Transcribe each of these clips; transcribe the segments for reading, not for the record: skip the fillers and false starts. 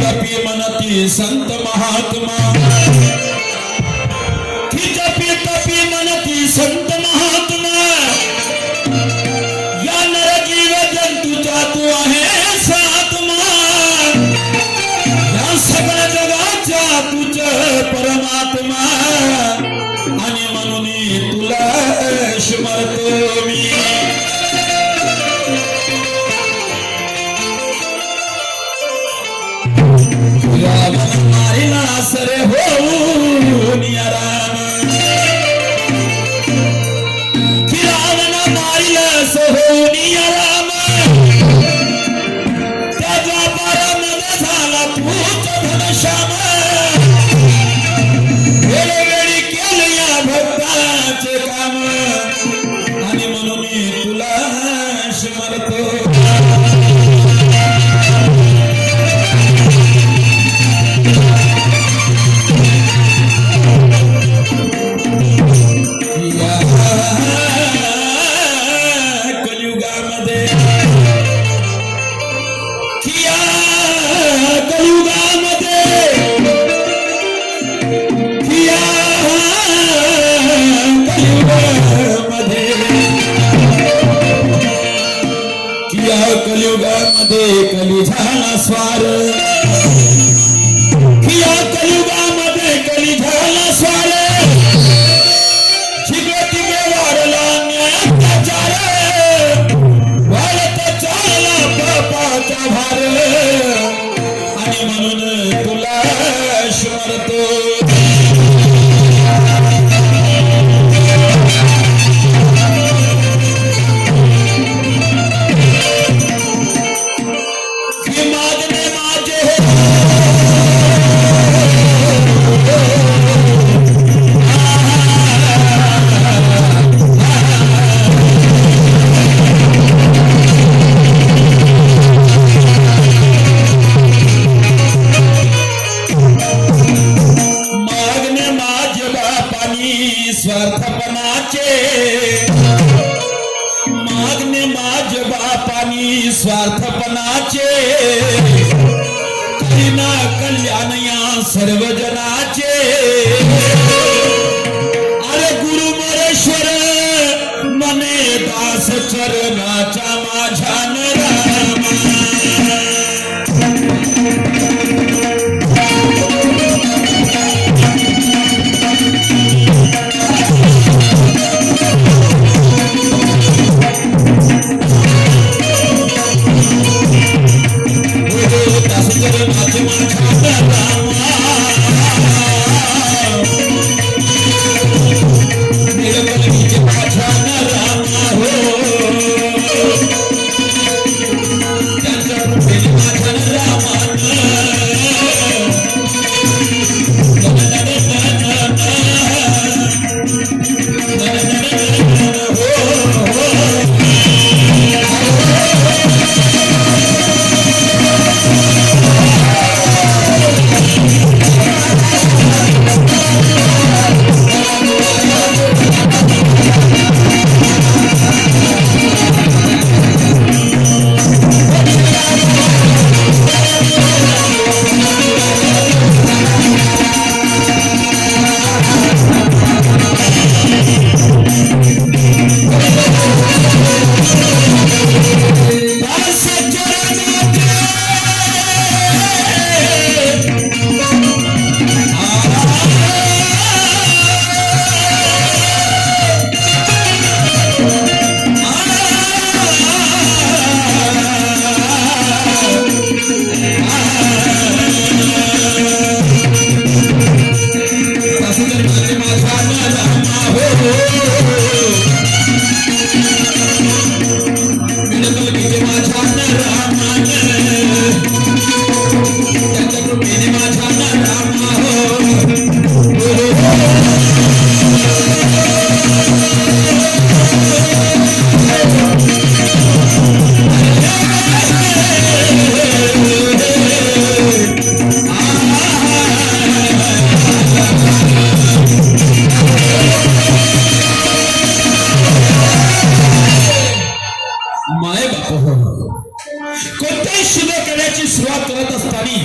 जपी मनती संत महात्मा की जपी तपी मनती संत महात्मा या नरजीव जंतूचा तू आहेस आत्मा या सगळ्या जगाचा तुझ परमात्मा आणि म्हणून तुला स्मरतो मी मारिला सरे होऊन या राम की रावण मारिला होऊन या राम त्या द्वापारामध्ये झाला तूच घनश्याम वेळोवेळी केलं या भक्ताचे काम आणि म्हणून तुला स्मरतो कलियुगामध्ये कली झाला स्वार या कलियुगामध्ये कली झाला स्वार ठिके ठिके वाढला न्यायाचार वाढत चालला पापाचा भार आणि म्हणून तुला स्मरतो मागणे माझ बापानी स्वार्थपणाचे करीना कल्याण या सर्व जनाचे अरे गुरुमरेश्वर मने दास चरणाचा माझ्या रामा कोणत्याही शुभ कार्याची दिवसाची सुरुवात करत असताना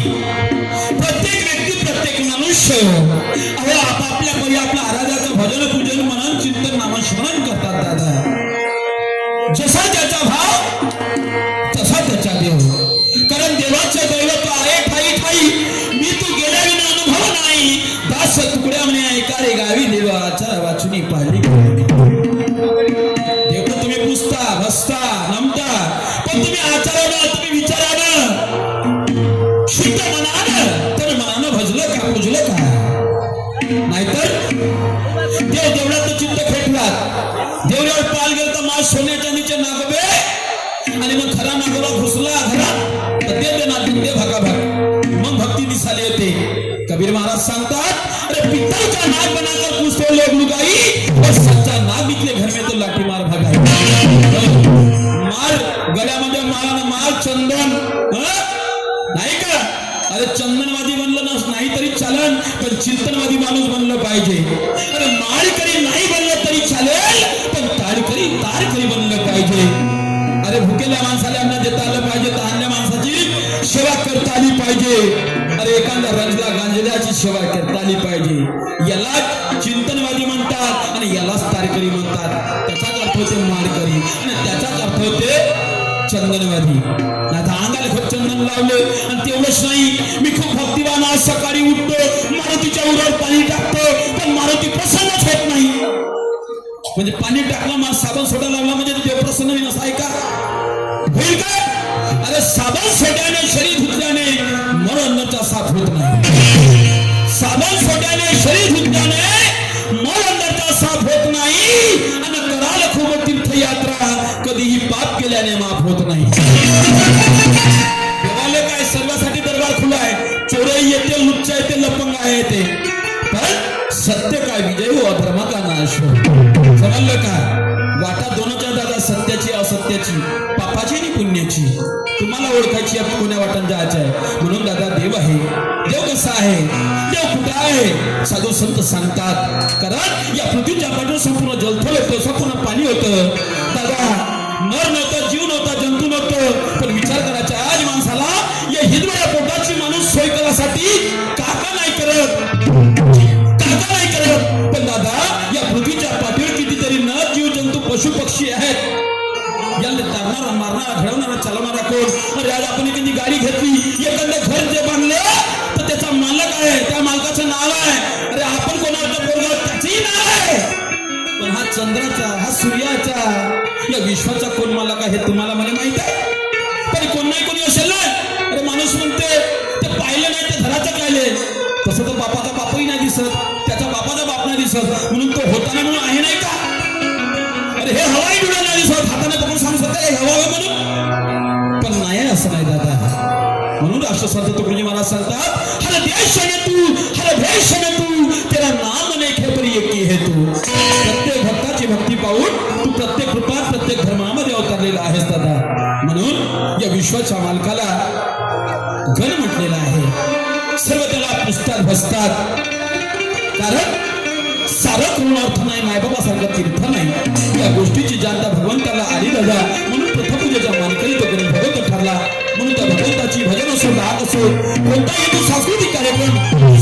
प्रत्येक व्यक्ती प्रत्येक मनुष्य अहो आपापल्या परी आपल्या आराध्याचं भजन पूजन मनन चिंतन नामस्मरण करतात दादा. जसा त्याचा भाव तसा त्याचा देव. कारण देवाच्या दैवत आहे ठाई ठाई मी तू गेल्या विना अनुभव नाही. दास तुकड्या म्हणे ऐका रे गावी देवाचा वाचुनी पाहिली. देव तुम्ही पुसता भसता नमता पण तुम्ही आचारानं तुम्ही विचारानं शुद्ध मनानं तर मनानं भजलं का पूजलं का. नाहीतर देव देवळात चित्त खेटलात देवळावर पाल गेलं तर मास सोन्या चांदीचे नागोबे आणि मग खरा नागोबा घुसला घरात तर ते नागून दे भागा भाग मग भक्ती दिसाली येते. कबीर महाराज सांगतात अरे पित्तल का नाग बनाकर पूछते लोग लुगाई और सच्चा नाग निकले घर में तो लाठी मार भगाई. मार गळ्यामध्ये माळानं मार चंदन नाही का. अरे चंदनवादी बनलं नाही तरी चालन पण चिंतनवादी माणूस बनलं पाहिजे. अरे माळकरी नाही बनलं तरी चालेल पण तारकरी बनलं पाहिजे. अरे भुकेल्या माणसाला अन्न देता आलं पाहिजे तहानल्या माणसाची सेवा करता आली पाहिजे. अरे एखाद्या रंजला गांजल्याची सेवा करता आली पाहिजे. याला चिंतनवादी म्हणतात आणि यालाच तारकरी म्हणतात. त्याचाच अर्थ होते माळकरी आणि त्याचाच अर्थ होते चंदनवादी. आता अंगाला खूप चंदन लावले आणि तेवढंच नाही मी खूप भक्तिवान आज सकाळी उठतो मारुतीच्या उरावर पाणी टाकतो पण मारुती प्रसन्नच होत नाही. म्हणजे पाणी टाकलं मला साबण सोडा लावला म्हणजे देव प्रसन्न होईल असं आहे का. होईल का. अरे साबण सोड्याने शरीर धुतल्याने मरणचा साथ होत नाही. साबण सोड्याने शरीर धुतल्याने मरणचा साथ होत नाही आणि कराल खूप तीर्थयात्रा कधीही पाप केल्याने माफ होत नाही. देवालय काय सर्वांसाठी दरबार खुला आहे. चोरही येते लुच्चा येते लपंग आहे ते पण सत्य काय विजय हो अधर्म का नाश हो. समजलं का. वाटा दोनच आहे दादा सत्याची असत्याची पापाची आणि पुण्याची. तुम्हाला ओळखायची कोण्या वाटण जायचं आहे. म्हणून दादा देव आहे. देव कसा आहे देव कुठं आहे साधू संत सांगतात. कारण या पृथ्वीच्या पाठीवर संपूर्ण जलथळ होतं संपूर्ण पाणी होतं दादा. नर नव्हतं जीव नव्हता जंतू नव्हतं पण विचार करायचा आज माणसाला या हिरवळ्या पोटाची माणूस सोय करण्यासाठी काका नाही करत पण दादा या पृथ्वीच्या पाठीवर कितीतरी नर जीव जंतू पशु पक्षी आहेत. याला तारणारा मारणारा घडवणारा चालवणारा कोण. अरे आज आपण एखादी गाडी घेतली एखादं घर जे बांधलं तर त्याचा मालक आहे त्या मालकाचं नाव आहे. अरे आपण कोणाचं पोरगा त्याचंही नाव आहे पण हा चंद्राचा हा सूर्याचा या विश्वाचा कोण मालक आहे तुम्हाला मला माहित आहे. पण कोण नाही कोणी असेल ना. अरे माणूस म्हणते ते पाहिलं नाही ते घराचं कायले तसं तो बापाचा बापही नाही दिसत त्याचा बापाचा बाप नाही दिसत म्हणून तो होताना म्हणून आहे नाही का. अरे हे हवाई डोळा नाही दिसत हाताने पकडून सांगू शकता हे हवा म्हणून पण नाही असं नाही दादा. म्हणून राष्ट्रसंत तुकडोजी महाराज सांगतात हर देश में तू हर भेष में तू तेरा नाम अनेक है पर एक ही है तू. प्रत्येक भक्ताची भक्ती पाहून तू प्रत्येक रूपात प्रत्येक धर्मामध्ये अवतरलेला आहेस दादा. म्हणून या विश्वाच्या मालकाला गण म्हटलेला आहे. सर्व त्याला पुसतात भसतात कारण सारं करून अर्थ नाही मायबाबासारखं तीर्थ नाही. या गोष्टीची जाणता भगवंताला आली दादा. म्हणून प्रथमपूजेचा मानकरी तो गणेश भगवंत ठरला. म्हणून त्या भगवंताची भजन असो राग असो कोणताही तो सांस्कृतिक कार्यक्रम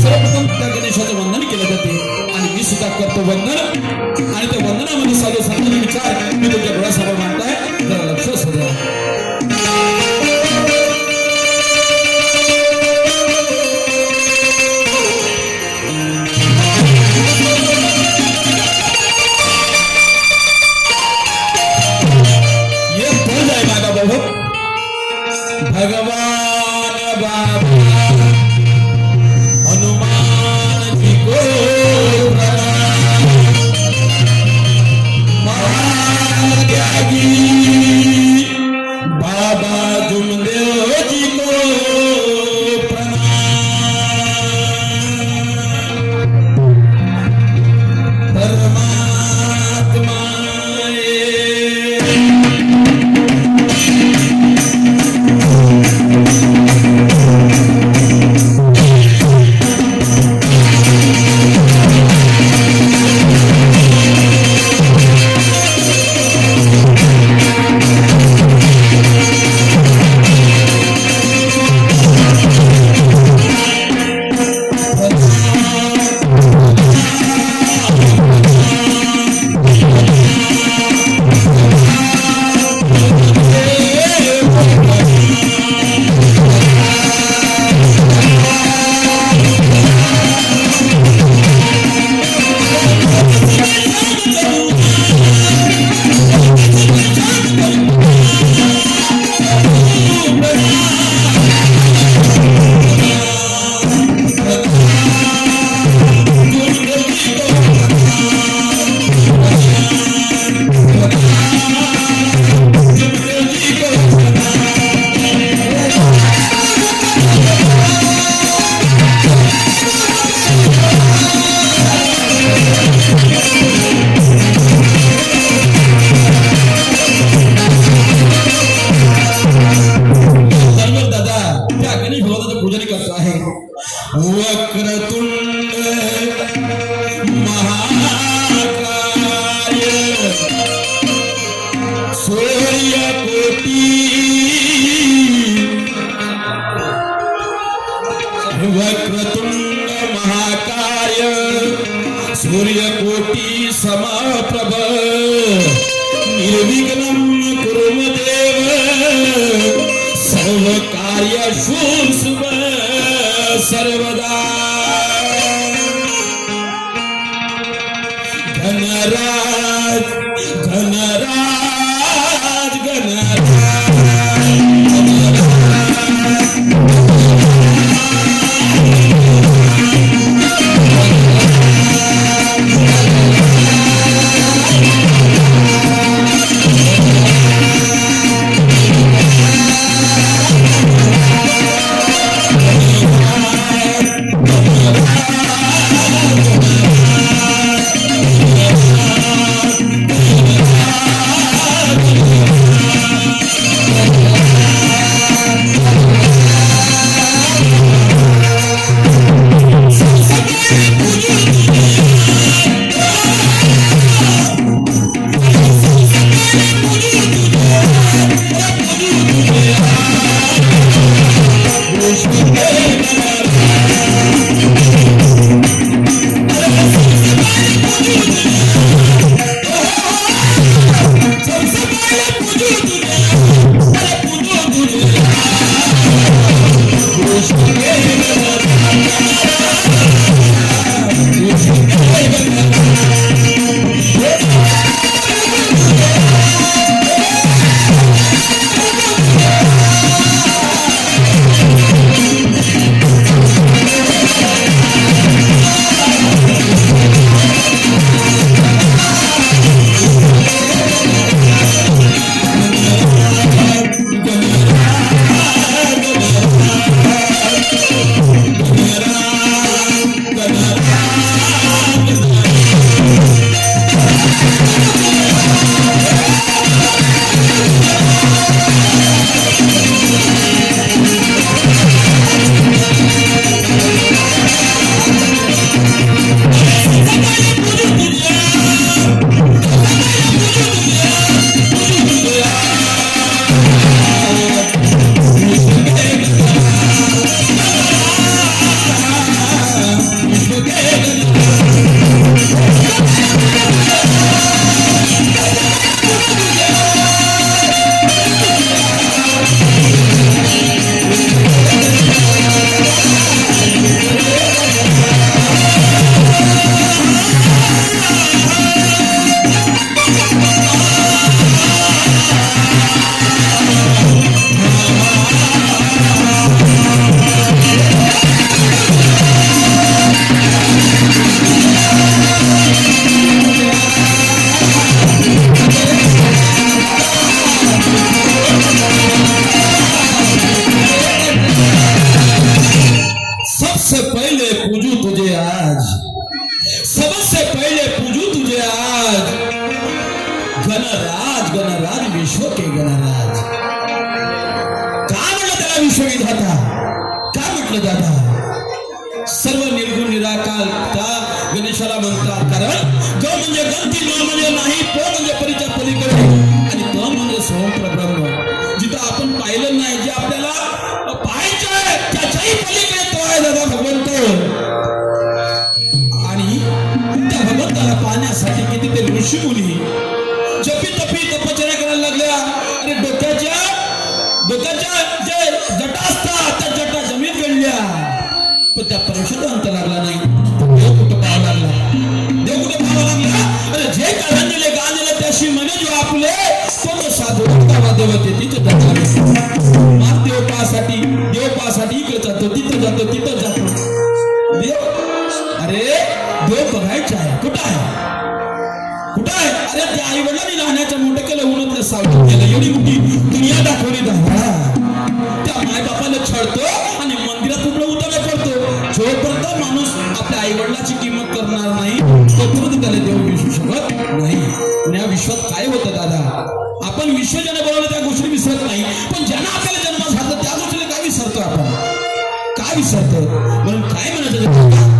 सर्वप्रथम त्या गणेशाचं वंदन केलं जाते आणि मी सुद्धा करतो वंदन. आणि त्या वंदनामध्ये साधू संतांचे विचार मी तुमच्या डोळ्यासमोर मांडताय जरा लक्ष असू द्या. भगवान बाबा हनुमान जी को प्रणाम. महान त्यागी बाबा जुमदेव जी को प्रणाम. परमात्मा सूर्यकोटी वक्रतुंड महाकाय सूर्यकोटी समप्रभ निर्विघ्नं कुरु देव सर्व कार्येषु सर्वदा गणराज गणराज गणराज गणराज गणराज विश्व के गणराज का म्हटलं त्याला विश्वविधाता का म्हटलं दादा सर्व निर्गुण निराकार त्या गणेशाला म्हणतात कारण ग म्हणजे गणती न म्हणजे नाही प म्हणजे परीच्या पलीकडे आणि त म्हणजे स्वयंप्रब्रह्म जिथं आपण पाहिलं नाही जे आपल्याला पाहायचं आहे त्याच्याही पलीकडे तो आहे दादा भगवंत आणि त्या भगवंताला पाहण्यासाठी किती ते ऋषी मुनी जपी तपी तपश्चर्या करायला लागल्या आणि डोक्याच्या जे जटा असतात त्या जटा जमीन गळल्या पण त्या परीक्षेचा अंत लागला नाही देव कुठं पाहावा लागला अरे जे कारण दिले गाण दिले त्याशी म्हणे जो आपले तो साधू देवते तिथे मार देवपासाठी इकडे जातो तिथं जातो देव अरे देव बघायचा आहे कुठं आहे अरे त्या आई वडिलांनी लहानाचं मोठं केलं उन्हातलं सावध केलं एवढी मोठी दुनिया दाखवली त्या माय बापाला छळतो आणि मंदिरात कुठं उतरला पडतो जोपर्यंत माणूस आपल्या आई वडिलाची किंमत करणार नाही तोपर्यंत त्याला देव विसरू शकत नाही या विश्वात काय होतं दादा आपण विश्व ज्याने बनवलं त्या गोष्टी विसरत नाही पण ज्यांना आपल्याला जन्म झाला त्या गोष्टीला काय विसरतो आपण काय विसरतो म्हणून काय म्हणायचं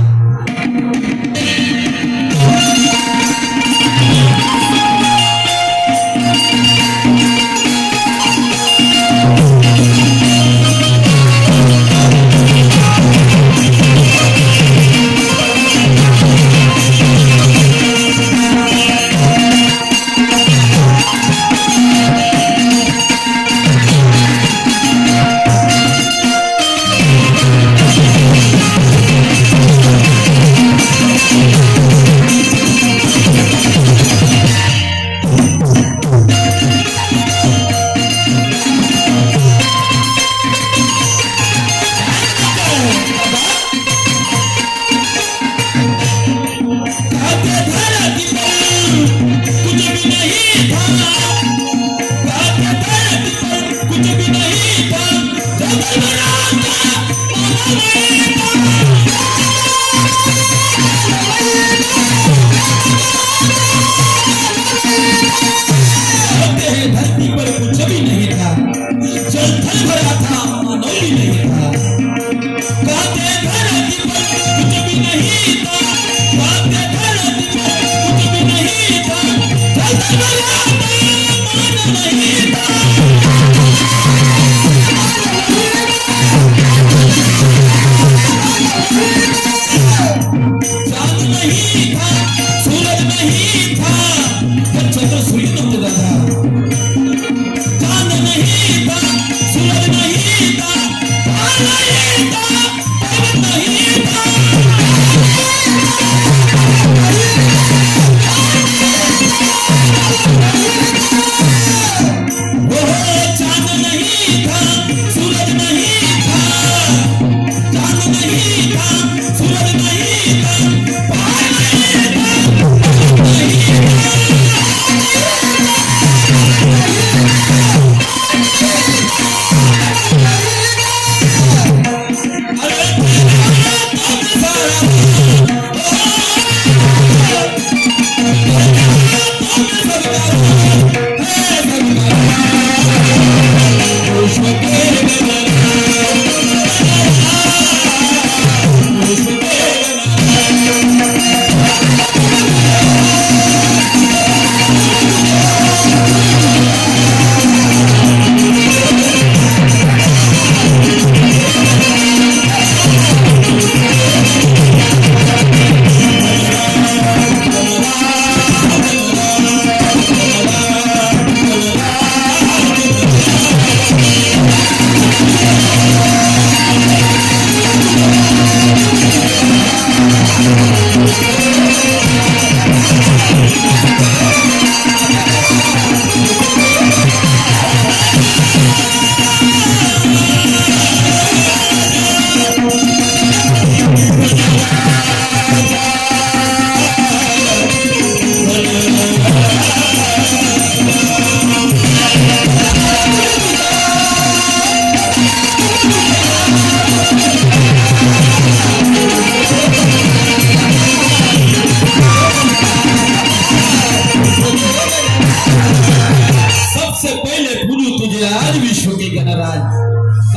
तुझे आज विश्व के गणराज।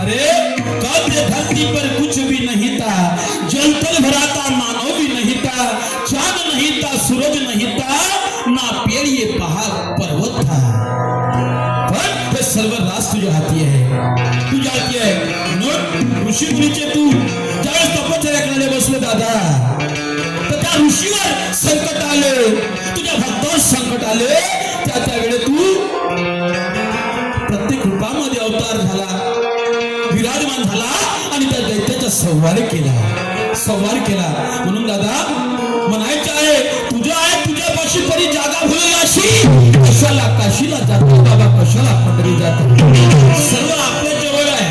अरे कब ये धरती पर कुछ भी नहीं था, जल तल भरा था मानव भी नहीं था, चांद नहीं था सूरज नहीं था, ना पेड़ ये पहाड़ पर्वत था, पण ते सर्व रास तुझ्या हाती आहे, तुझ्या हाती आहे। म्हणून ऋषी मुनीचे तू ज्यावेळेस तपश्चर्या करायला बसले दादा, तर त्या ऋषीवर संकट आले, तुझ्या भक्तावर संकट आले, त्या वेळे तू प्रत्येक रूपामध्ये अवतार झाला, विराजमान झाला आणि त्या दैत्याचा संहार केला। म्हणून दादा म्हणायचं आहे, तुझ्या आहे तुझ्यापाशी परी जागा भुलेल अशी, कशाला काशीला जातो बाबा, कशाला पंढरी जातो, सर्व आपल्या जवळ आहे।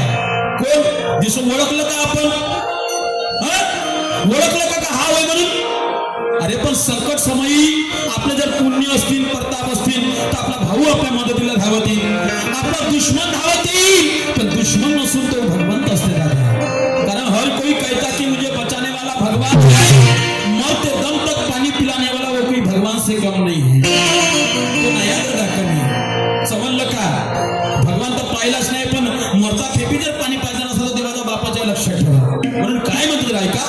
कोण दिसून ओळखलं का आपण? ओळखलं का हा होय म्हणून? अरे पण संकट समयी आपले जर पुण्य असतील, प्रताप असतील, तर आपला भाऊ आपल्या मदतीला धावत येईल, आपला दुश्मन धावत येईल, पण दुश्मन नसून तो भगवंत असते दादा। कारण हर कोई कहता कि मुझे बचाने वाला भगवान है, मरते दम तक पानी पिलाने वाला वो कोई भगवान से कम नहीं है, तो नया दादा कमी समजलं का? भगवान तर पाहिलाच नाही, पण मरता फेपी जर पाणी पाहिजे नसलं तर देवाच्या बापाच्या लक्षात ठेवा। म्हणून काय म्हणतो ऐका,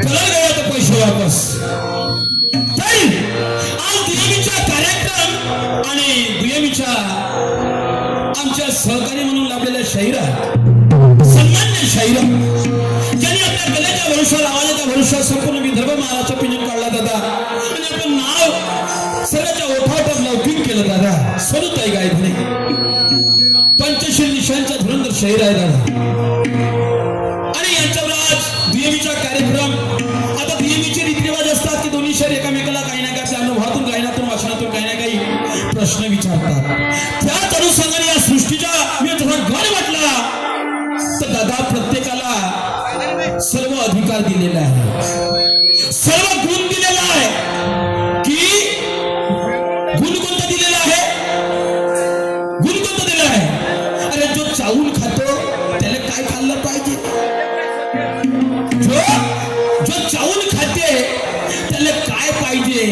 कलर गया तो पैसे वापस. तर आज दुय्यमीचा कार्यक्रम आणि दुय्यमीच्या आमच्या सहकारी म्हणून लाभलेल्या शाहिरा, सन्मान्य शाहिरा ज्यांनी आपल्या कलेच्या भरोशावर, आवाजाच्या भरोशावर संपूर्ण विदर्भ महाराष्ट्र पिंजून काढला दादा. आणि आपण नाव सर्वांच्या ओठावटात लौकिक केलं दादा. सरुताई गायधने पंचशील निशांच्या धुरंधर शाहीर आहे दादा. आणि यांच्यावर आज दुय्यमीचा कार्यक्रम. आता दुय्यमीचे रीतिरिवाज असतात की दोन्ही शहर एकामेकाला काही ना काही आपल्या अनुभवातून, गायनातून, वाचनातून काही ना काही प्रश्न विचारतात. त्याच अनुषंगाने या सृष्टीच्या मी जेव्हा गण म्हटला तर दादा प्रत्येकाला सर्व अधिकार दिलेला आहे, सर्व गुण दिलेला आहे. की गुण कोणता दिलेला आहे? गुण कोणता दिलेला आहे? अरे जो चावून खातो त्याला काय खाल्लं पाहिजे? जो चावून खाते त्याला काय पाहिजे?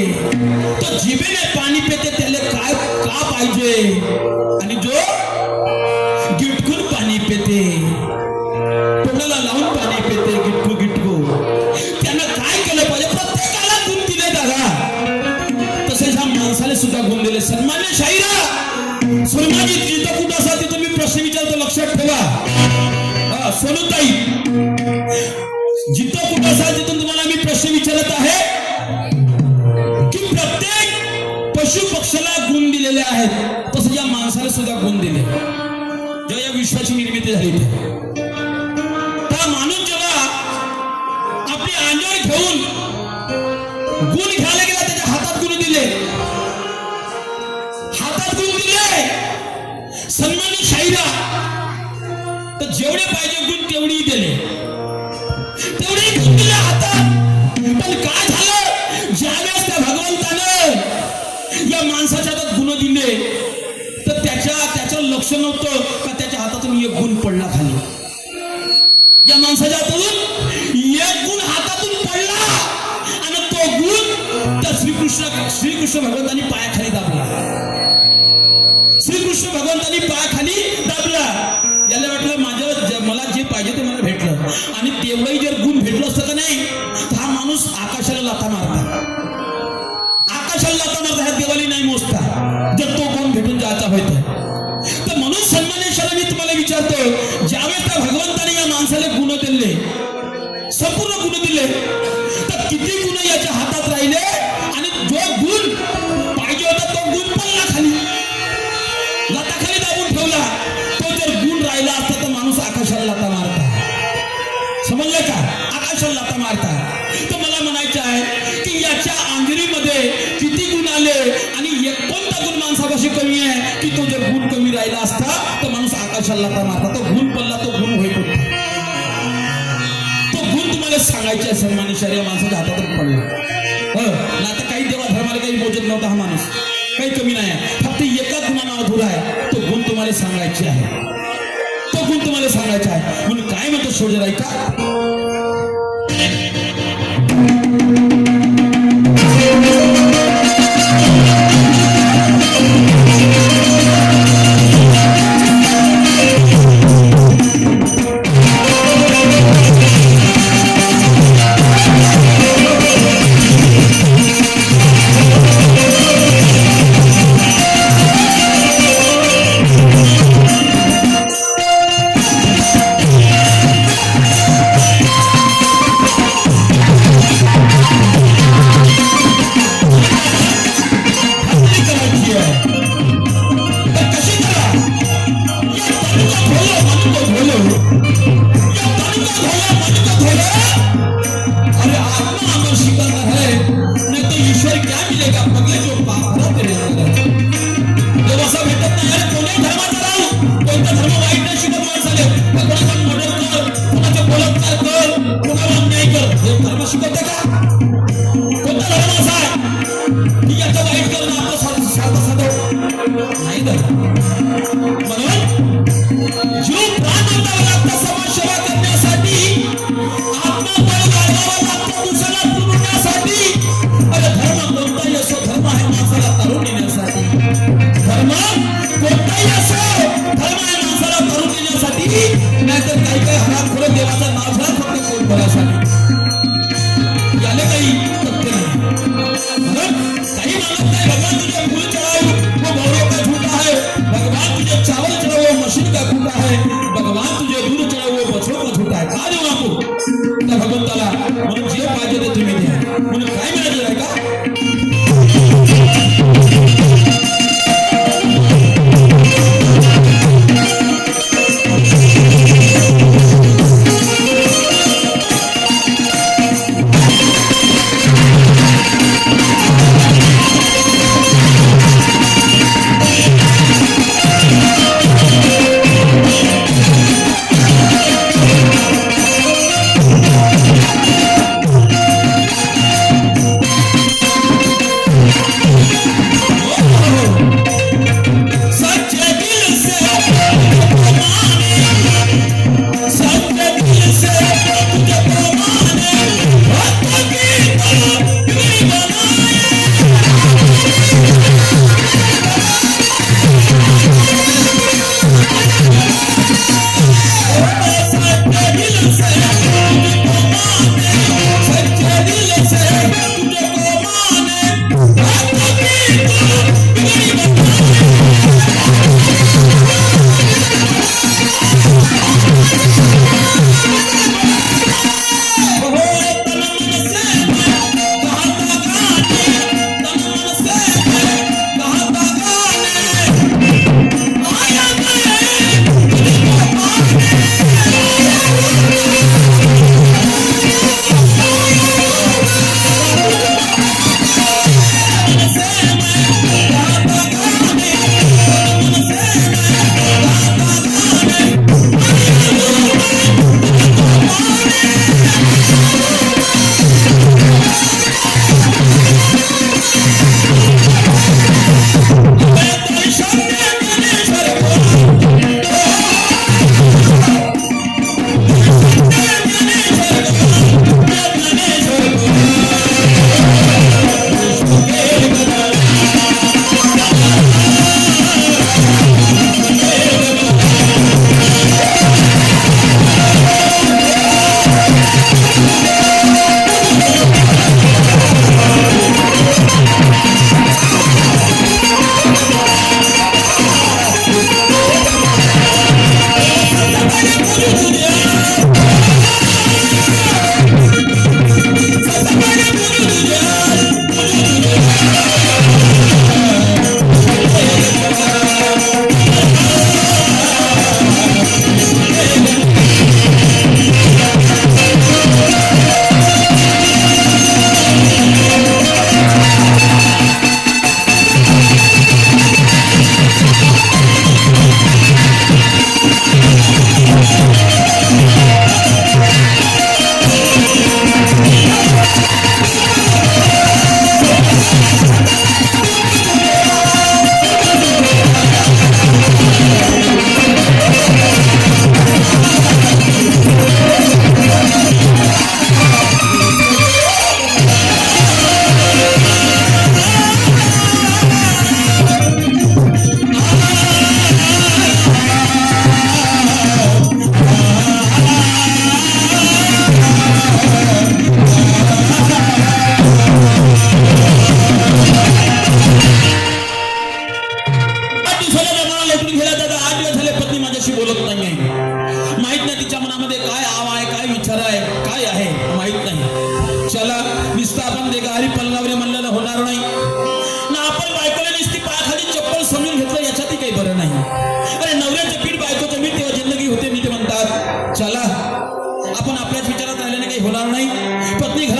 तो जिभेने पाणी पिते त्याला काय का पाहिजे? आणि जो गिटकून पाणी पिते, तोंडाला लावून पाणी पिते, गिटकू गिटकू, त्यानं काय केलं पाहिजे? प्रत्येकाला गुण दिले दादा. तसेच ह्या माणसाला सुद्धा गुण दिले. सन्मान्य शाहिरा, सोनाजी जिथं कुठं असा तिथं मी प्रश्न विचारतो, लक्षात ठेवा. सोनूताई, जिथं कुठं असाल तिथून तुम्हाला मी प्रश्न विचारत आहे की प्रत्येक पशु पक्षाला गुण दिलेले आहेत, तसं या माणसाला सुद्धा गुण दिले. जेव्हा या विश्वाची निर्मिती झाली तेव्हा माणूस जेव्हा आपली अंगावर घेऊन गुण घ्यायला गेला, त्याच्या हातात गुण दिले, हातात गुण दिले. सन्मान्य शाहिरा, तर जेवढे पाहिजे गुण तेवढी दिले, तेवढे गुण दिले हातात. पण काय झालं? ज्यावेळेस त्या भगवंतानं या माणसाच्या हातात गुण दिले तर त्याचं लक्ष नव्हतं का त्याच्या हातातून एक गुण पडला खाली. या माणसाच्या हातातून एक गुण हातातून पडला आणि तो गुण त्या श्रीकृष्ण भगवंतांनी पायाखाली दाबला. श्रीकृष्ण भगवंतांनी पायाखाली दाबला. याला वाटलं मला जे पाहिजे ते मला भेटलं. आणि तेवढंही जर गुण भेटलं असतं का नाही तर हा माणूस आकाशाला लाथा मारता, आकाशाला लाथा मारता, ह्या देवाली नाही मोजता, जर तो गुण भेटून जायचा होता. तर म्हणून सन्मानेश्वर मी तुम्हाला विचारतो, ज्यावेळेस त्या भगवंताने या माणसाला गुण दिले, संपूर्ण गुण दिले, तर किती गुण याच्या हातात राहिले? आणि जो गुण पाहिजे होता तो गुण पडला खाली, लाताखाली दाबून ठेवला. तो जर गुण राहिला असता तर माणूस आकाशाला लाथा मारता. समजलं का? आकाशाला लाथा मारता. तर मला म्हणायचं आहे की याच्या अंगिरीमध्ये किती गुण आले आणि कोणता गुण माणसापाशी कमी आहे की तो जर गुण कमी राहिला असता तर माणूस आकाशाला लाथा मारता. तो गुण पडला, तो गुण होईल होता. तो गुण तुम्हाला सांगायचे आहे. सन्मान्य शरीर माणसाच्या हातातून पडला. ना तर काही देवा धर्माला काही मोजत नव्हता हा माणूस, काही कमी नाही आहे. फक्त एका गुणानं अधुरा आहे. तो गुण तुम्हाला सांगायचे आहे, तो गुण तुम्हाला सांगायचा आहे. म्हणून काय म्हणतो सोडजर ऐका. नाहीतर काही काही हरामखोर देवाचं नाव घ्या फक्त कोण बोलासाठी.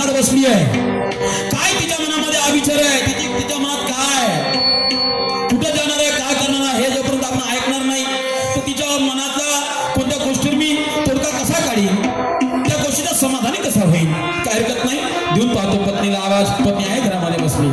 घरात बसली आहे. काय तिच्या मनामध्ये अविचार आहे, तिच्या मनात काय, कुठे जाणार आहे, काय करणार आहे, हे जोपर्यंत आपण ऐकणार नाही तर तिच्या मनातला कोणत्या गोष्टीवर मी तोडगा कसा काढीन, त्या गोष्टीचा समाधानी कसा होईल. काय हरकत नाही, देऊन पाहतो पत्नीला आवाज. पत्नी आहे घरामध्ये बसली.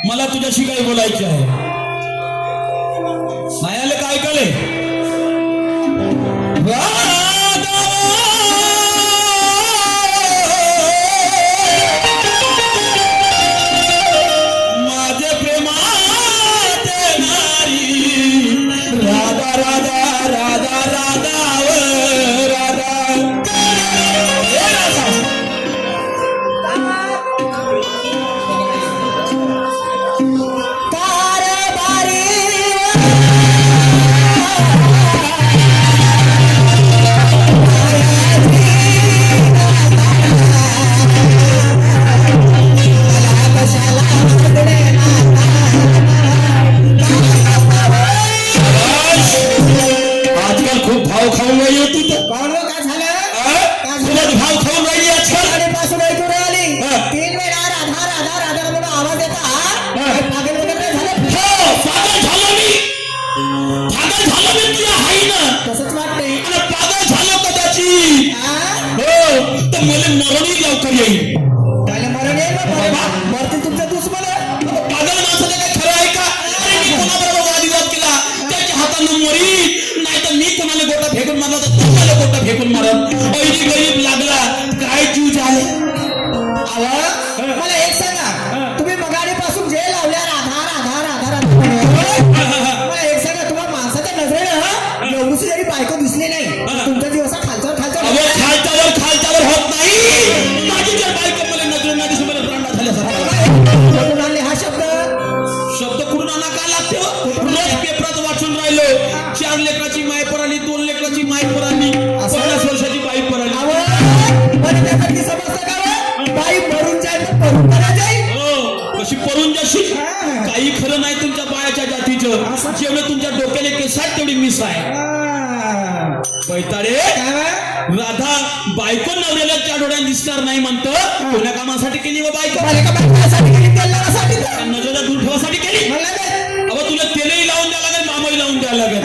मला तुझ्याशी काय बोलायचे आहे. नाही आले काय कळे. माझे प्रेमात नारी राधा राधा राधा राधा राधा. मला मरणही लवकर येईल. त्याला मरण येईल मरतील तुमच्या दुश्मन. पागल माणसाचं काय खरं आहे का. मी कोणाबरोबर वादविवाद केला त्याच्या हातानं मरीन, नाही तर मी कोणाला गोटा फेकून मारला तर तो मला गोटा फेकून मारत. ऐदी गरीब लागला काय जीव झाले. मला एक सांगा, तुम्ही मगाडीपासून जे लावल्या राधा राधा राधा राधा, मला एक सांगा, तुम्हाला माणसाच्या नजरेनं एवढीशी जरी बायको दिसली नाही तुमच्या दिवसा खालच्यावर खालच्यावर होत नाही. माझी जर बायको मला नजरेनं दिसली मला प्राणा झाल्यासारखा. कुठून आणले हा शब्द कुठून आणा का लागतो. रोज पेपरात वाचून राहिलो, 4 लेकराची माय पराली, 2 लेकराची माय पराली, 50 वर्षाची बाई पराली. त्यासाठी समजतं का बाई मरून जाईल तर परून करा जाईल. हो कशी परून जाशील. काही खरं नाही तुमच्या बायाच्या जातीचं. जेवढं तुमच्या डोक्याला केसात तेवढी मिस आहे. बैताडे राधा बायको नवऱ्याला 4 डोळ्यात दिसणार नाही म्हणतो. कोण्या कामासाठी केली व बायको. नजरेला दूर ठेवासाठी केली. अहो तुला तेलही लावून द्यावं लागेल, मामही लावून द्यावं लागेल.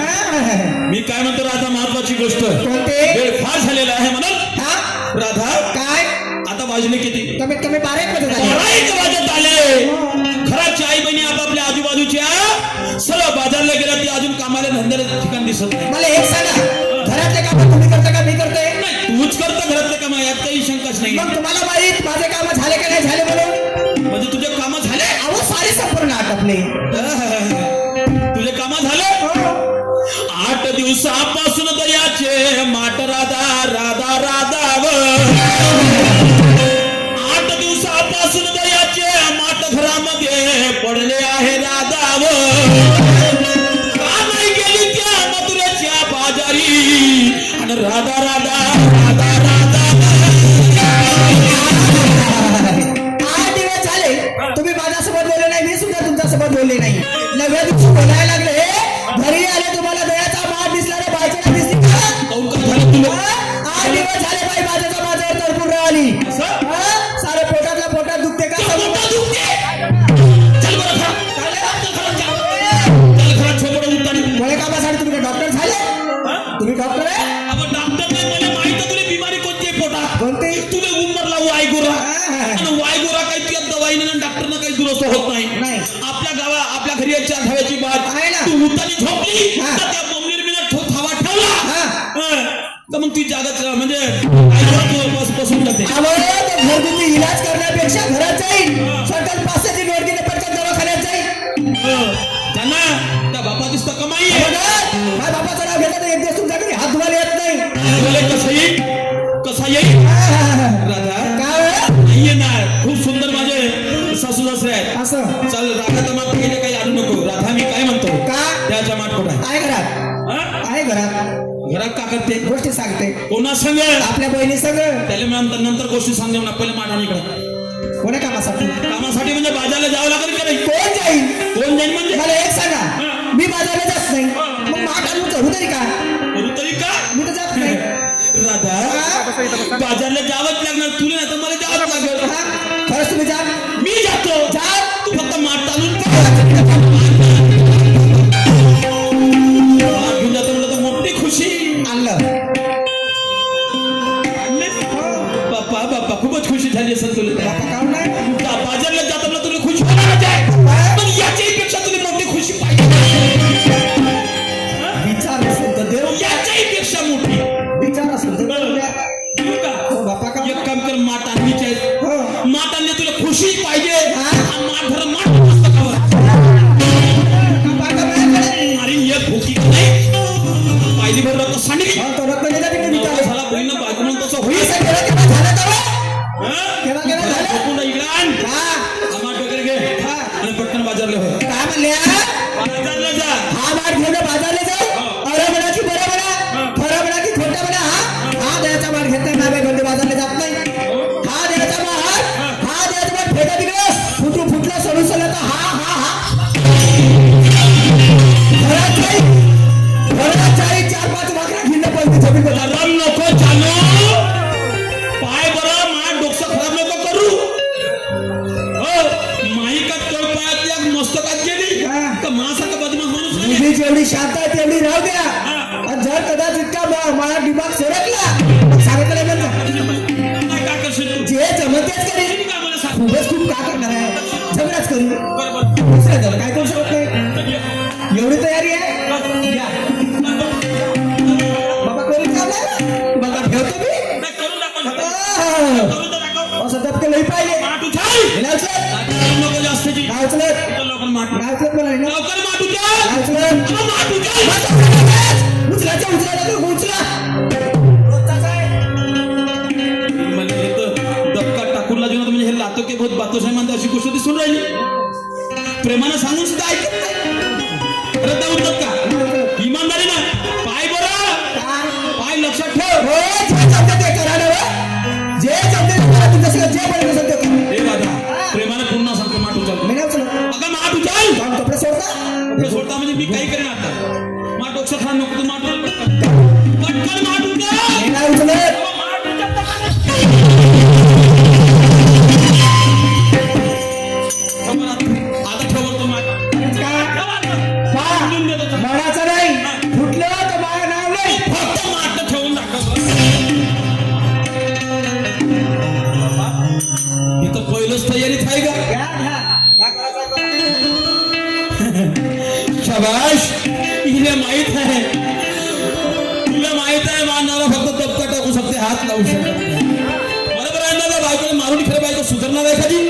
मी काय म्हणतो राधा, महत्वाची गोष्ट, वेळ फार झालेला आहे म्हणून. राधा काय आता वाजले किती. कमीत कमी 12 वाजत आले. खराची आई बहिणी आपापल्या आजूबाजूच्या सर्व बाजारला गेला, ती अजून कामाला धंद्याला ठिकाण दिसत नाही. मला एक सांगा, घरातले काम तुम्ही करता का मी करते. तूच करतो घरातले काम, यात काही शंकाच नाही. मग तुम्हाला माहित माझे काम झाले का नाही झाले म्हणून. म्हणजे तुझे काम झाले. अहो सारे संपूर्ण आटपले. तुझे काम झाले. 8 दिवसापासून दर्याचे माट राधा राधा राधा. 8 दिवसापासून दर्याचे माट घरामध्ये पडले आहे राधा. का नाही गेली त्या मथुरेच्या बाजारी आणि राधा राधा राधा राधा. 8 दिवस झाले तुम्ही माझ्यासोबत बोलले नाही, मी सुद्धा तुमच्यासोबत बोलले नाही. 9व्या दिवशी बोलायला लागले, घरी आले तुम्हाला दयाचा माठ दिसला रे, बायकोला दिसली का. 8 दिवस झाले बाई माझ्याच्या माझ्यावर तरपूर राहिली. सारे पोटात दुखते का. मुळे कामासाठी तुम्ही डॉक्टर झाले. तुम्ही डॉक्टर आहे. डॉक्टर नाही मला माहित तुला बिमारी कोणती आहे पोटात. कोणती. तुला उंबरला वायगोरा. वायगोरा काही तुझ्या दवाईने डॉक्टरनं काही दुरुस्त होत नाही नाही. आपल्या आपल्या घरी एक 4 धाव्याची बात आहे ना. तू उतानी झोपली हा. तर त्या बोंबलीर मी थावा ठेवला हा. तर मग ती जागाच म्हणजे काय करत बसून जाते आवड तो घरगुती इलाज करण्यापेक्षा घरात जाईल सरकार पाचशेची नोट दिली पटकन दवाखान्यात जाईल त्यांना त्या बापाचीच तर कमाई आहे माझ्या बापाचं नाव घेतलं तर एक दिवस तुमच्याकडे हात धुवायला येत नाही बोले कसा येईल राधा काय नाही येणार खूप सुंदर माझे सासू सासरे आहेत असं चल राधा तर मात्र गेले काही आणू नको राधा मी काय म्हणतो का त्याच्या माठ कुठं आहे? आहे घरात हा? आहे घरात घरात का करते गोष्टी सांगते कोणा सांग आपल्या बहिणी सगळं त्याला नंतर गोष्टी सांगते म्हणा पहिले माठाणीकडे कोण्या कामासाठी कामासाठी म्हणजे बाजारला जावं लागेल का नाही कोण जाईल कोण जाईल म्हणजे मला एक सांगा मी बाजारला जात नाही मग माठ आणून चढू तरी का करू तरी का मी तर जात नाही राधा बाजारला जावंच लागणार तुला नाही तर मला जावंच लागेल हा? खरंच तुम्ही जा मी जातो जा तू फक्त माठ चालून माठ घेऊन जातो म्हणलं तर मोठी खुशी आणलं बाप्पा खूपच खुशी झाली असेल तुला बापा काम नाही बाजारला जातो म्हणलं तुला खुशी होणार आहे पण याच्याही पेक्षा तुला मोठी खुशी पाहिजे विचार असेल तर देव याच्याही पेक्षा मोठी विचार असेल तर देव द्या. देऊ का? हो बापा का एक काम कर माठ आणलीच आहे हो माठ आणले तुला खुशी पाहिजे हा. हा माठ भर माठ मस्त खावा बापा का बाहेर अरे एक भुकी का नाही पाहिली भर रक्त सांडली हो तो रक्त दिला तिकडे विचार झाला बहिणं बायको म्हणून तसं होईल असं केलं केव्हा झालं तेव्हा हा? केव्हा केव्हा झालं झोपून राह, इकडं आण. हा हा माठ वगैरे घे हा. आणि पटकन बाजारला हो काय म्हणल्या बाजारला जा हा माठ घेऊन बाजारला जाऊ अरे म्हणा की बरं म्हणा खरं म्हणा की खोटं म्हणा हा द्यायचा माठ घेत नाही माझ्या घरी बाजारला जात नाही हा द्यायचा माठ हा द्यायचा माठ फेटा तिकडे फुटला सोडून सोडलं तर हा घरात जाई 4-5 भाकऱ्या घेऊन पडते जमीन गरम नको चालू पाय बरं माठ डोकं खराब नको करू हो माईकात तोड पायात या मस्तकात गेली हा. तर मासारखा बदमाश माणूस नाही. मुली जेवढी शांत आहे तेवढी राहू द्या आणि जर कदाचित का मला दिमाग सरकला मग सांगितलं नाही म्हणलं काय काय करशील तू जे जमत तेच करेल तुम्ही काय मला सांग खूपच खूप का करणार आहे जमराच करू बरोबर दुसरं झालं काय करू शकत नाही एवढी तयारी आहे या. बाबा कोणी चाललाय तुम्हाला ठेवतो मी नाही, करून दाखव झालं. आह. करून तर दाखव. असं दबके लई पाहिजे माठ उचल. नाही उचलत नको जास्तची. नाही उचलत उचल लवकर माठ. नाही उचलत मला नाही लवकर माठ उचल. उचलत अहो, माठ उचल. उचलायचं उचलायचं उचला रोजचाच आहे. म्हणजे हे तर धक्का टाकूनला जेवण म्हणजे हे लातो के बहुत बातो साहेब म्हणते अशी गोष्ट दिसून राहिली प्रेमानं सांगून सुद्धा ऐकत नाही रद्द होतात का इमानदारी ना पाय बरं पाय लक्षात ठेव हो, जे जमतं ते करा ना हो. जे जमतं ते करा. तुमचं सगळं जे पाहिजे असेल ते करा. हे राजा प्रेमानं पुन्हा सांगतो माठ उचल मी नाही उचलत. अगं माठ उचल जाऊन कपडे सोडता कपडे सोडता म्हणजे मी काही करेन आता माठ डोक्यात खा नको तू माठ उचल पटकन माठ उचल मी नाही उचलत अहो, माठ उचल पटकन. खबर आता ठेवतो तो माठ का? ठेव आता. पहा, उचलून देतो तो. मनाचं नाही फुटलं तर माझं नाव नाही फक्त माठ ठेवून दाखव इथं पहिलंच तयारीत आहे का घ्या, घ्या. काय करायचं आहे? शाबाश हिला माहित आहे तुला माहित आहे मानणारा फक्त दबका टाकू शकते हात लावू शकत नाही. बरोबर आहे ना त्या बायकोला मारून खरं बायको सुधारणार आहे कधी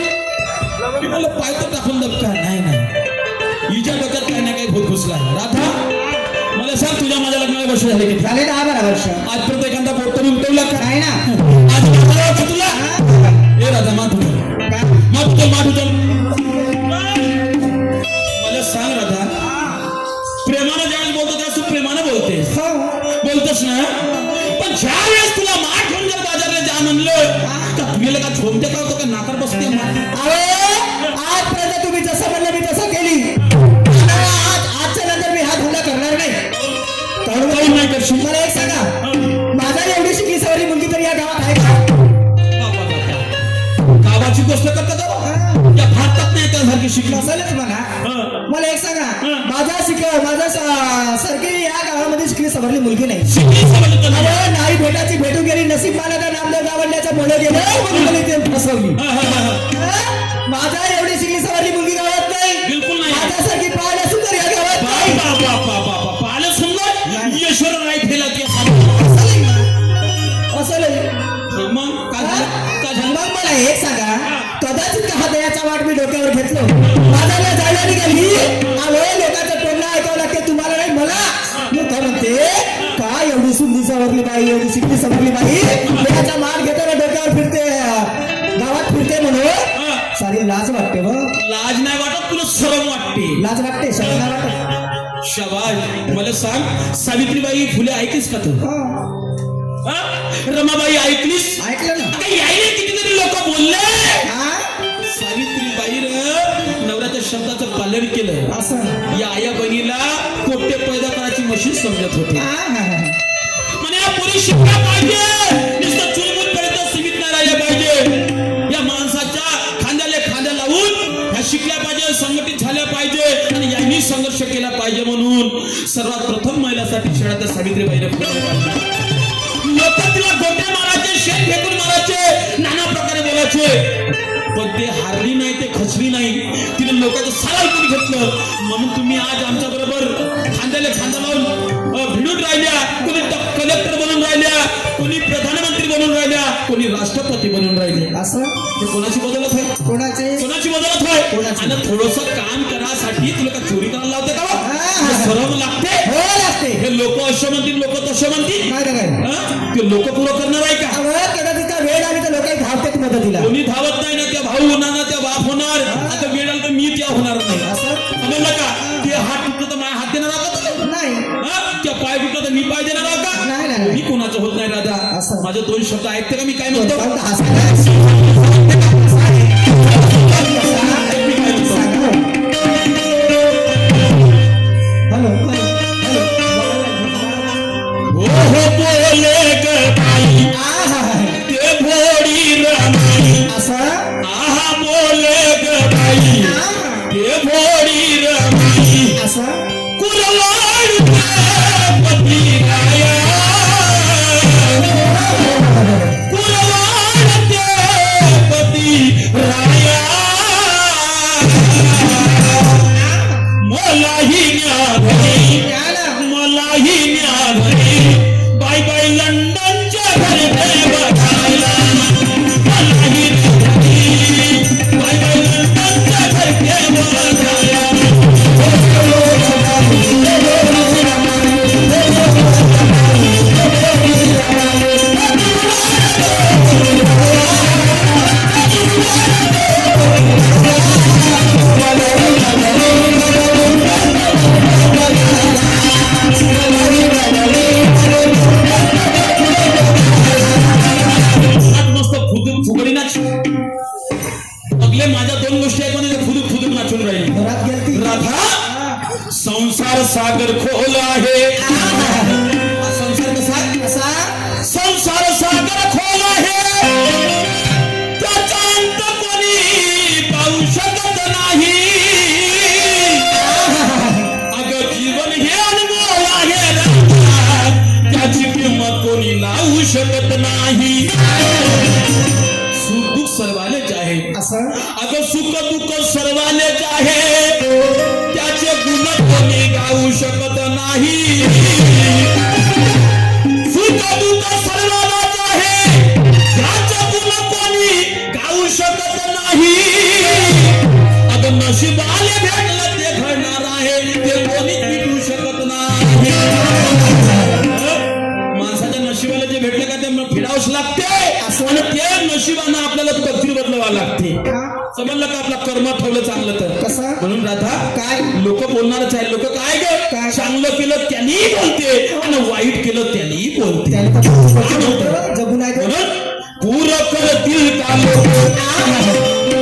मी म्हणलं पाय तर टाकून दबका नाही हिच्या डोक्यात काही ना काही भूत घुसला आहे राधा मला सांग तुझ्या माझ्या लग्नाला वर्ष झाले किती झाले 10-12 वर्ष आजपर्यंत एखादा बोट तरी उठवला का नाही ना आज माझा वाटतं तुला हे राधा माठ उचल का? माठ उचल मला सांग राधा प्रेमानं ज्यावेळेस बोलतो त्यावेळेस तू प्रेमानं बोलतेस हो. बोलतोस ना पण ज्या वेळेस तुला माठ घेऊन जर बाजारला जा म्हणलं का तुला का झोमते का होतो का नाकार बसते अहो, आजपर्यंत तुम्ही जसं म्हणलं मी तसं केली आजच्या नंतर मी हा धंदा करणार नाही काढून नाही करशील मला एक सांगा माझा एवढी शिकली सवरी मुलगी तर या गावात आहे का गावाची गोष्ट करता का या भारतात नाही त्यासारखी शिकला नसेलच म्हणा मला एक सांगा माझा सरकी या गावामध्ये शिकली सवरली मुलगी नाही अरे नाही भेटाची भेटून गेली नसीब मला त्या नामदेव गावंड्याच्या मुळे गेले म्हणून मला ते फसवली हा हा? माझा एवढी शिकली सवारली मुलगी गावात नाही. बिलकुल नाही. माझ्यासारखी पाहिलं सुंदर या गावात नाही. पाहिलं सुंदर नाही. यशवर नाही फेला ते असं नाही. मग काय झालं? काय झालं? मग मला एक सांगा, कदाचित का हा दयाचा वाट मी डोक्यावर घेतलो, माझा वेळ जायला निघाली, अरे लोकांचं टोमणं ऐकावं लागते तुम्हाला नाही मला. मी काय म्हणते, काय एवढी सुंदर सवरली बाई, एवढी शिकली सवरली बाई दयाचा मान घेताना डोक्यावर फिरते, गावात फिरते म्हणून सारी लाज वाटते. बघ लाज नाही वाटत, तुला शरम वाटते. लाज वाटते, शरम नाही वाटत. शाबाश. मला सांग, सावित्रीबाई फुले ऐकलीस का तू? हा, हा? रमाबाई ऐकलीस? ऐकलं ना. आता यायले कितीतरी लोक बोलले, हा? सावित्रीबाईनं नवऱ्याच्या शब्दाचं पालन केलं. असं या आया बहिणीला पोट्टे पैदा करायची मशीन समजत होती. हा, हा, हा. म्हणे या पोरी शिकल्या पाहिजे, नुसतं चुलबुल पर्यंत सीमित नाही राहिल्या पाहिजे. या माणसाच्या खांद्याला खांद्या लावून ह्या शिकल्या पाहिजे, संघटित झाल्या पाहिजे आणि यांनी संघर्ष केला पाहिजे. म्हणून सर्वात प्रथम महिलासाठी शहरात सावित्रीबाईने लोक तिला गोटे मारायचे, शेण फेकून मारायचे, नाना प्रकारे बोलायचे, पण ते हारली नाही, ते खचली नाही. तिने लोकांचं सारा ऐकून घेतलं. म्हणून तुम्ही आज आमच्या बरोबर खांद्याला खांदा लावून भिडून राहिल्या. कोणी कलेक्टर बनून राहिल्या, कोणी प्रधानमंत्री बनून राहिल्या, कोणी राष्ट्रपती बनून राहिले. असं हे कोणाची बदलत आहे? कोणाचे? कोणाची बदलत आहे? कोणाची? आणि थोडस काम करासाठी तुला का चोरी करायला लावते का? हा. सरम लागते. हो लागते. हे लोक असे म्हणतील, लोक तसे म्हणतील. काय काय हा? ते लोक पुरं करणार आहे का? कदाचित वेळ आली तर लोक धावतात मदतीला. कोणी धावत नाही ना, त्या भाऊ होणार ना, त्या बाप होणार. आता वेळ आला तर मी त्या होणार नाही. असं समजलं का? ते हात तुटलं तर माझ्या हात देणार आहोत का? नाही. हा? त्या पाय तुटलं तर मी पाय देणार आहोत का? नाही, नाही. कोणी कोणाचं होत नाही राधा. असं. माझे दोन शब्द ऐकते का मी काय म्हणतो? कोणता होता? हसा ना. मी काय म्हणतो? सांगा. Hello, hello, hello. हो हो बोले ग बाई, आहा. ते भोडी रमाई. असं आहा बोले ग बाई, आहा. ते भोडी रमाई. असं कुरवाड पती राया, कुरवाड पती राया. मलाही न्याघरी, मलाही न्याघरी, बाय बाय लंडनच्या घरी बघायला. मलाही न्याघरी, बाय बाय लंडनच्या घरी बघायला. आज मस्त फुगडी नाच. अगले माझ्या दोन गोष्टी आहेत म्हणजे फुदूक फुदूक नाचून राहिली. घरात गेलती. राधा, संसार सागर खोल आहे. हा संसार कसा आहे? कसा? संसार सागर खोल आहे, त्याचा अंत कोणी पाहू शकत नाही. अगं जीवन हे अनमोल आहे राधा, त्याची किंमत कोणी लावू शकत नाही. सुख दुःख सर्वालेच आहे. असं अगं सुख दुःख सर्वालेच आहे, त्याचे गुण कोणी गाऊ शकत नाही. सुख दुःख सर्वालाच आहे, त्याचे गुण कोणी गाऊ शकत नाही. अगं नशिबाले भेटलं ते घडणार आहे, ते कोणीच मिटू शकत नाही. माणसाच्या नशिबाला जे भेटलं का ते फिरावंच लागते आणि ते नशिबानं आपल्याला तकदीर बदलावं लागते. समजलं का? आपला कर्म ठेवलं चांगलं तर कसं? म्हणून राधा काय? लोक बोलणारच आहे. लोक काय ग? काय? चांगलं केलं त्यांनी बोलते आणि वाईट केलं त्यांनी बोलते. त्याने तर बघून होतं, जगून आहे ते. म्हणून पूर करतील का लोक,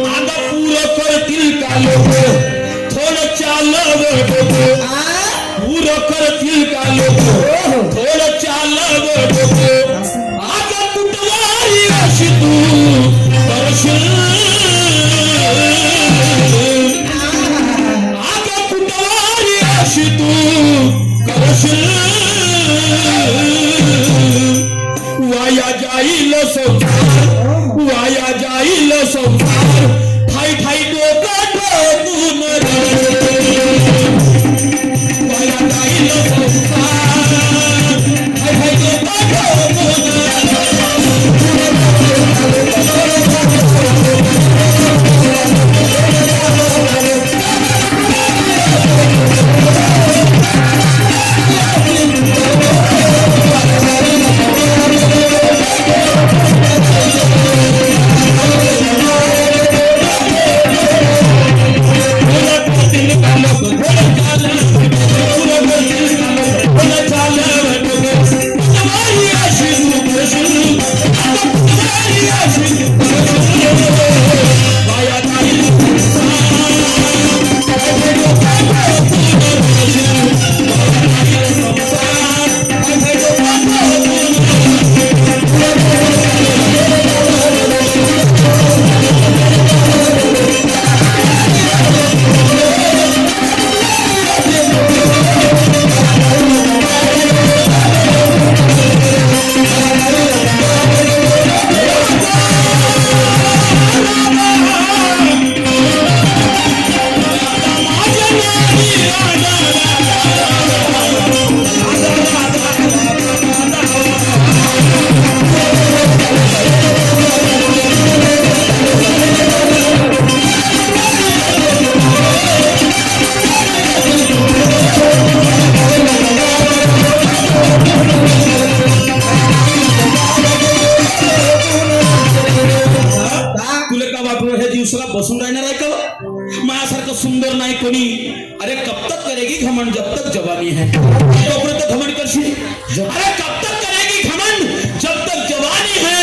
आता पूर करतील का लोक, थोडं चालव डोकं. पूर करतील का लोक, थोडं चालव डोकं. आता कुठवारी अशी तू करशील, आता कुठवारी अशी तू करशील. वाया जाईल संसार, वाया जाईल संसार, ठाई ठाई सारखं सुंदर नाही कोणी. अरे कब तक करेगी घमंड जब तक जवानी है. तोपर्यंत घमंड करशील. अरे कब तक करेगी घमंड जब तक जवानी है.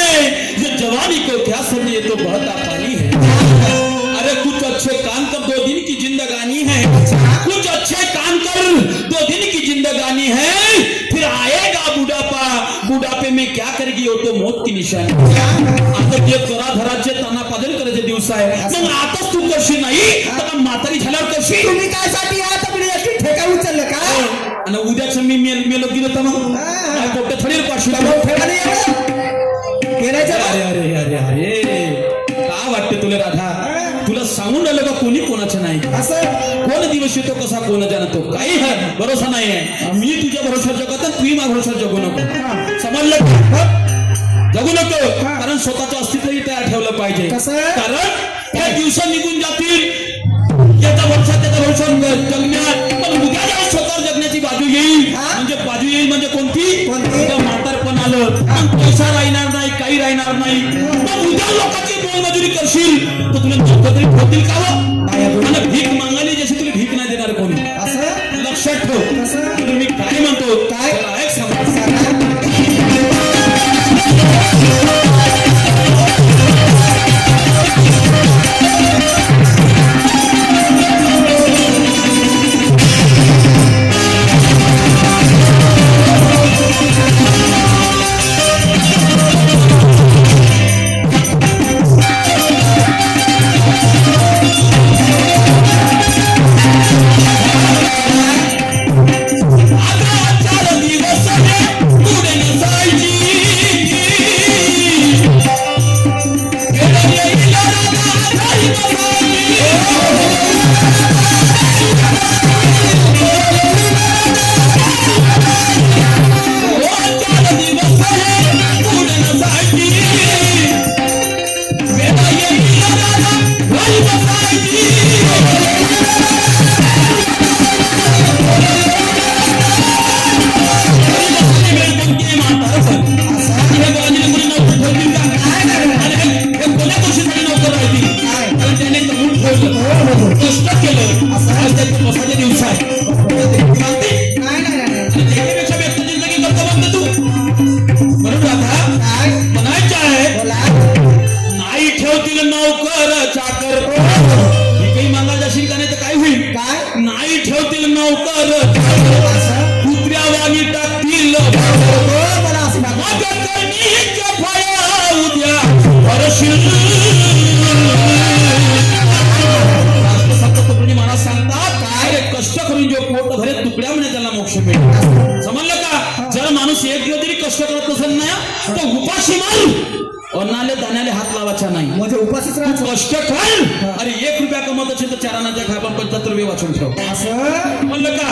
ये जवानी को क्या समझे तो बहता पानी है. अरे कुछ अच्छे काम कर, 2 दिन की जिंदगानी है. कुछ अच्छे काम कर, 2 दिन की जिंदगानी है. फिर आएगा बुढ़ापा. बुढ़ापे में क्या करेगी वो तो मौत की निशानी. आता जे घराचे ताना पादल करायचे दिवस आहे. मग आताच तू करशील नाही तर म्हातारी झाल्यावर करशील. तुम्ही काय साठी आहात तुम्ही एकटी ठेका उचललं का आणि उद्याच मी मेलो गेलो तर मग काय पोट्या थोडी पाडशील. ठेका नाही केरायचं अरे अरे अरे अरे का वाटते तुला राधा. तुला सांगून राहिलं का कोणी कोणाचं नाही. असं कोण दिवस येतो कसा कोण जाणतो काही भरोसा नाही आहे. मी तुझ्या भरोसा जगत तुम्ही माझ्या भरोसा जगू नको. समजलं का? जगू नको. कारण स्वतःचं अस्तित्वही तयार ठेवलं पाहिजे. कसं? कारण त्या दिवस निघून जातील. याचा भरोसा त्याचा भरोसा जगण्यात. पण उद्या जेव्हा स्वतः जगण्याची बाजू येईल म्हणजे बाजू येईल म्हणजे कोणती. उद्या म्हातारपण आलं पण पैसा राहणार नाही काही राहणार नाही. मग उद्या लोकांची मोलमजुरी करशील तर तुला नोकर तरी ठेवतील का हो? आणि भीक मागायला जशी तुला भीक नाही देणार कोणी. असं लक्षात ठेव. कसं? तुला मी काय म्हणतो काय? जरा ऐक समज. समजलं का. जर माणूस एक दिवस जरी कष्ट करत नसेल ना तर उपाशी माल अन्नाले दाण्याले हात लावायचा नाही. म्हणजे उपाशीच राहायचं. कष्ट कर. अरे 1 रुपया कमवत असेल तर 4 आण्याच्या खायला 75 रुपये वाचून ठेव. असं म्हणलं का.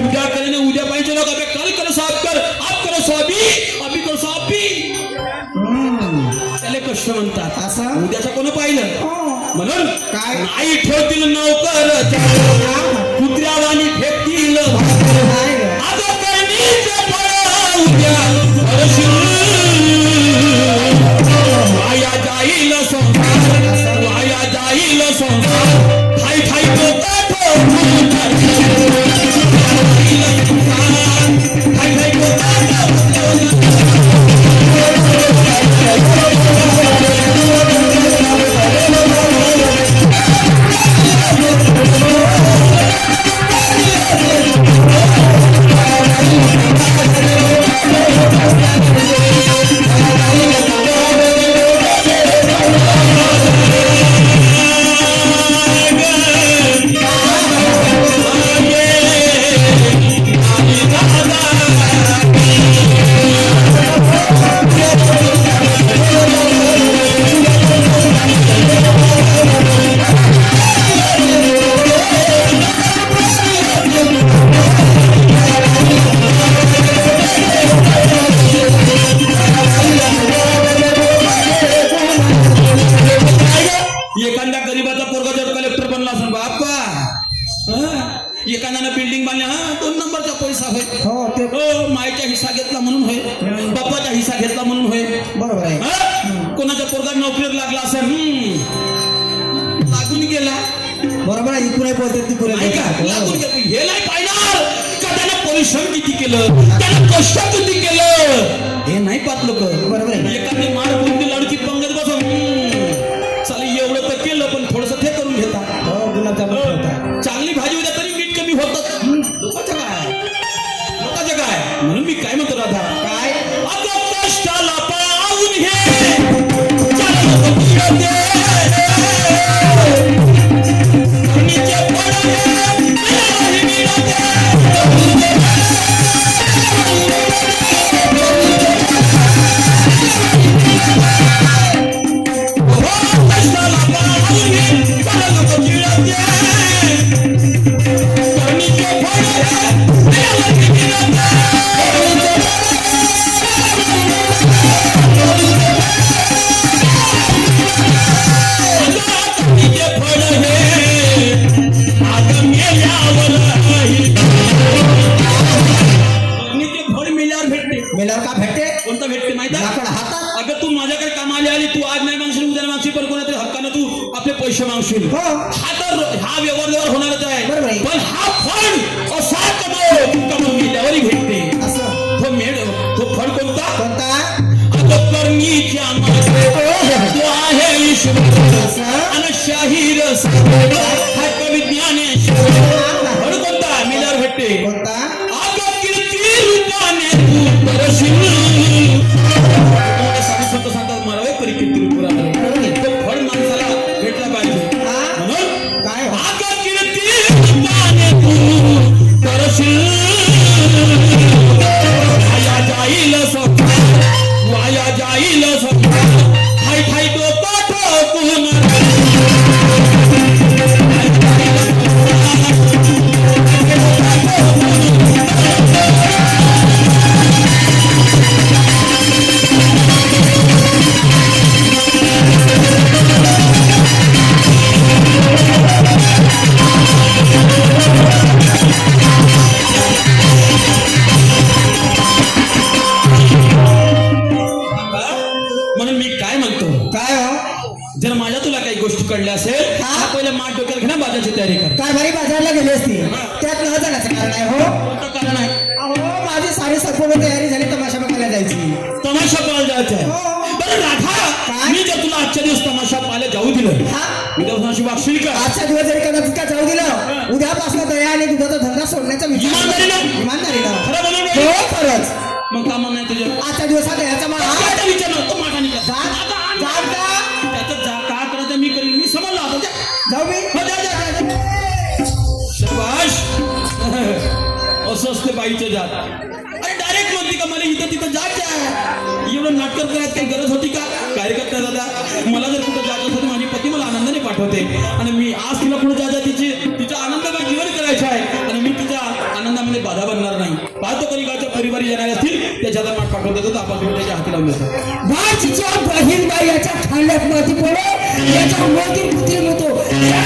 उद्या करेने उद्या पाहिजे लोक अबे कल करो साहब कर आप करो स्वाबी अभी करो स्वाबी. त्याला कष्ट म्हणतात. असं उद्याचं कोण पाहिलं म्हणून काय? नाही ठेवतील नौकर कुत्र्यावानी फेकतील आता करणीचे फळ उद्या वाया जाईल संसार. वाया जाईल संसार. ठाई ठाई डोकं ठेव. ठाई ठाई डोकं एखाद्यानं बिल्डिंग बांधल्या 2 नंबरचा पैसा होय. हो मायचा हिस्सा घेतला म्हणून होय. बापाचा हिस्सा घेतला म्हणून होय. बरोबर आहे. कोणाच्या पोरगा नोकरीवर लागला असेल लागून गेला बरोबर आहे इकडे बोलते तिकडे नाही का बोलते. लागून घे. हे नाही पाहिणार का त्यानं परिश्रम किती केलं, त्यानं कष्ट किती केलं, हे नाही पाहत लोक. बरोबर आहे. एखादी मार कोणती लाडकी पंगत बसून चालेल एवढं तर केलं पण थोडस ते करून घेतात. हो गुलाबजामुन ठेवता. चांगली भाजी उद्या तरी मीठ कमी होतं. लोकांचं काय म्हणून मी काय म्हणतो राधा, काय अगं कष्टाला पाहून घे चाललं पुढं दे. कणीचे फळ हे मिळाले मिळते. हो कष्टाला पाहून घे चाललं पुढं दे. कणीचे फळ हे मिळाले मिळते. मेल्यावर का भेटते कोणतं भेटते माहिती आहे? लाकड हातात. अगं तू माझ्याकडे कामाला आली, तू आज नाही मागशील उद्या मागशील पण कोणातरी हक्कानं तू आपले पैसे मागशील. हो हा तर हा व्यवहार होणारच आहे. बरोबर आहे. पण हा फळ असा कमवून मेल्यावरही भेटते. असं तो फळ कोणता? कोणता अगं करणीच्या मागे तो आहे ईश्वर आणि शाहीर हा कवी ज्ञानेश्वर. फळ कोणता मेल्यावर भेटते? कोणता अगं कीर्ती रूपाने तू करशील. साधू सांगतात मला परी कीर्ती रूपाने तो फळ माणसाला भेटला पाहिजे. हा? म्हणून काय हो? अगं कीर्ती रूपाने तू करशील. वाया जाईल स्वप्न वाया जाईल स्वप्न ठाई ठाई डोकं ठोकून. म्हणून मी काय म्हणतो, काय हो जर माझ्या तुला काही गोष्टी कळल्या असेल हा? तर पहिले माठ डोक्याला घे ना बाजाची तयारी कर. काय भारी बाजारला गेली असती त्यात न जाण्याचं कारण आहे हो कोणतं कारण आहे? अहो माझी सारी संपूर्ण तयारी झाली तमाशा बघायला जायची. तमाशा पाहायला जायचं आहे. हो. बरं राधा, काय? मी जर तुला आजच्या दिवस तमाशा पाहायला जाऊ दिलं हा उद्या अशी वागशील का? आजचा दिवस जरी कदाचित का जाऊ दिलं उद्यापासून दया आणि दुधाचा धंदा सोडण्याचा विचार इमानदारीनं? इमानदारीनं खरं बोलून हो राहिली? खरंच मग का नाही तुझ्या आजच्या दिवसात दयाचा मान आता विचार नव्हतो माठाने का? जा- आता आण. जा का? त्याचं जा का करायचं मी करीन, मी समजला आता जा. जाऊ मी हो, जा, जा, जा, जा. शाबाश. असं असते बाईचं जात. अरे डायरेक्ट म्हणते का मला इथं तिथं जायचं आहे. एवढं नाटक करायची काही गरज होती का? काय करता दादा, मला जर कुठं जायचं असेल तर माझी पती मला आनंदाने पाठवते आणि मी आज तिला पुढे जायचं तिचा आनंदमय जीवन करायचं आहे आणि मी तिच्या आनंदामध्ये बाधा बनणार नाही. पाहतो कधी गावच्या परिवारी येणार असतील त्याच्याला माठ पाठवून देतो तर आपण त्याच्या हाती लावून देतो. भाचीच्या बहीण बाई याच्या खांड्यात माती पडे याच्या मोती पुत्री होतो या